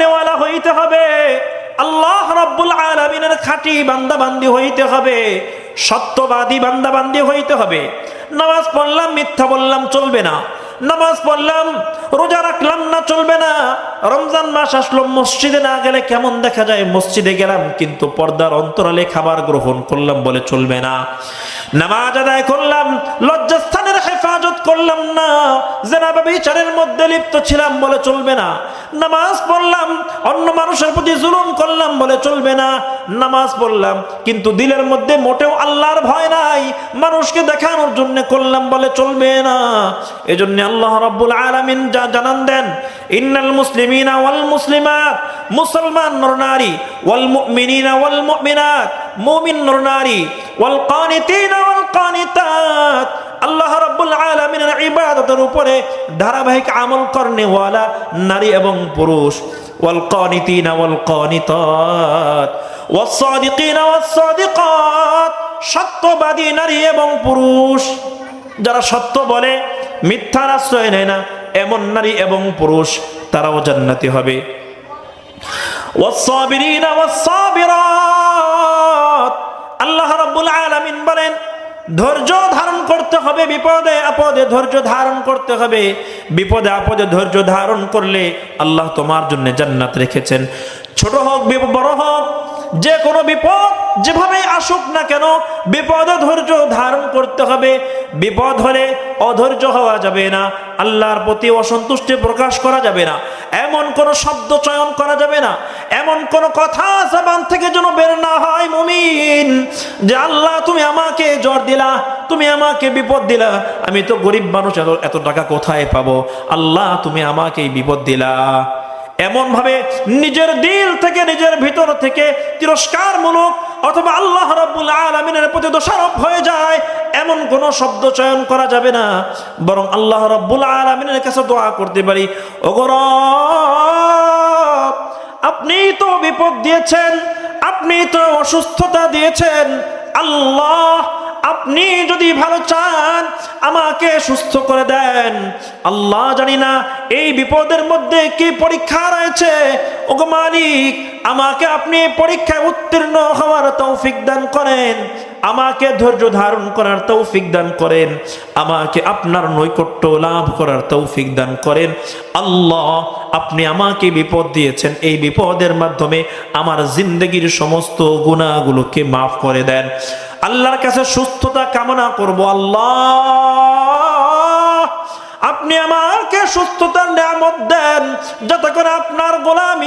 নেওয়ালা হইতে হবে, আল্লাহ রাব্বুল আলামিনের খাঁটি বান্দাবান্দি হইতে হবে, সত্যবাদী বান্দাবান্দি হইতে হবে। নামাজ পড়লাম মিথ্যা বললাম চলবে না, নামাজ পড়লাম রোজা রাখলাম না চলবে না। রমজান মাস আসলো মসজিদে না গেলে কেমন দেখা যায়, মসজিদে গেলাম কিন্তু পর্দার অন্তরালে খাবার গ্রহণ করলাম বলে চলবে না। নামাজ আদায় করলাম লজ্জাস্থানের হেফাজত করলাম না, জেনা ব্যভিচারের মধ্যে লিপ্ত ছিলাম বলে চলবে না। নামাজ পড়লাম অন্য মানুষের প্রতি জুলুম করলাম বলে চলবে না। নামাজ পড়লাম কিন্তু দিলের মধ্যে মোটেও আল্লাহর ভয় নাই, মানুষকে দেখানোর জন্য করলাম বলে চলবে না। এজন্য আল্লাহ রাব্বুল আলামিন যা জানান দেন, ইন্নাল মুসলিমিনা ওয়াল মুসলিমাত, মুসলমান নর নারী, ওয়াল মুমিনিনা ওয়াল মুমিনাত, মুমিন নর নারী, ওয়াল কানিতিনা ওয়াল কানিতাত, আল্লাহ রাব্বুল আলামিনের ইবাদতের উপরে ধারাবাহিক আমল করনেওয়ালা নারী এবং পুরুষ, ওয়াল কানিতিনা ওয়াল কানিতাত, ওয়াস সাদিকিনা ওয়াস সাদিকাত, সত্যবাদী নারী এবং পুরুষ, যারা সত্য বলে মিথ্যার আশ্রয় নেয় না এমন নারী এবং পুরুষ তারাও জান্নাতি হবে। ওয়াস-সাবিরিনা ওয়াস-সাবিরাত, আল্লাহ রাব্বুল আলামিন বলেন ধৈর্য ধারণ করতে হবে, বিপদে আপদে ধৈর্য ধারণ করতে হবে। বিপদে আপদে ধৈর্য ধারণ করলে আল্লাহ তোমার জন্য জান্নাত রেখেছেন। ছোট হোক বড় হোক, যে কোনো বিপদ যেভাবে আসুক না কেন বিপদে ধৈর্য ধারণ করতে হবে। বিপদ হলে অধৈর্য হওয়া যাবে না, আল্লাহর প্রতি অসন্তুষ্টি প্রকাশ করা যাবে না, এমন কোন শব্দ চয়ন করা যাবে না, এমন কোন কথা জবান থেকে যেন বের না হয় মুমিন যে আল্লাহ তুমি আমাকে জ্বর দিলা, তুমি আমাকে বিপদ দিলা, আমি তো গরিব মানুষ, এত টাকা কোথায় পাবো, আল্লাহ তুমি আমাকে বিপদ দিলা। এমন ভাবে নিজের দিল থেকে নিজের ভিতর থেকে তিরস্কারমূলক অথবা আল্লাহ রাব্বুল আলামিনের প্রতি দোষারোপ হয়ে যায় এমন কোন শব্দ চয়ন করা যাবে না, বরং আল্লাহ রাব্বুল আলামিনের কাছে দোয়া করতে পারি, ওগো রব আপনি তো বিপদ দিয়েছেন, আপনি তো অসুস্থতা দিয়েছেন, আল্লাহ আপনি যদি ভালো চান আমাকে সুস্থ করে দেন। আল্লাহ জানি না এই বিপদের মধ্যে কি পরীক্ষা রয়েছে, ওগো মালিক আমাকে আপনি পরীক্ষায় উত্তীর্ণ হওয়ার তৌফিক দান করেন, আমাকে ধৈর্য ধারণ করার তৌফিক দান করেন, আমাকে আপনার নৈকট্য লাভ করার তৌফিক দান করেন। আল্লাহ আপনি আমাকে বিপদ দিয়েছেন, এই বিপদের মাধ্যমে আমার জিন্দগির সমস্ত গুনাহগুলোকে মাফ করে দেন। আল্লাহর কাছে সুস্থতা কামনা করব, আল্লাহ আপনি আমাকে সুস্থতার নিয়ামত দেন যাতে করে আপনার গোলামি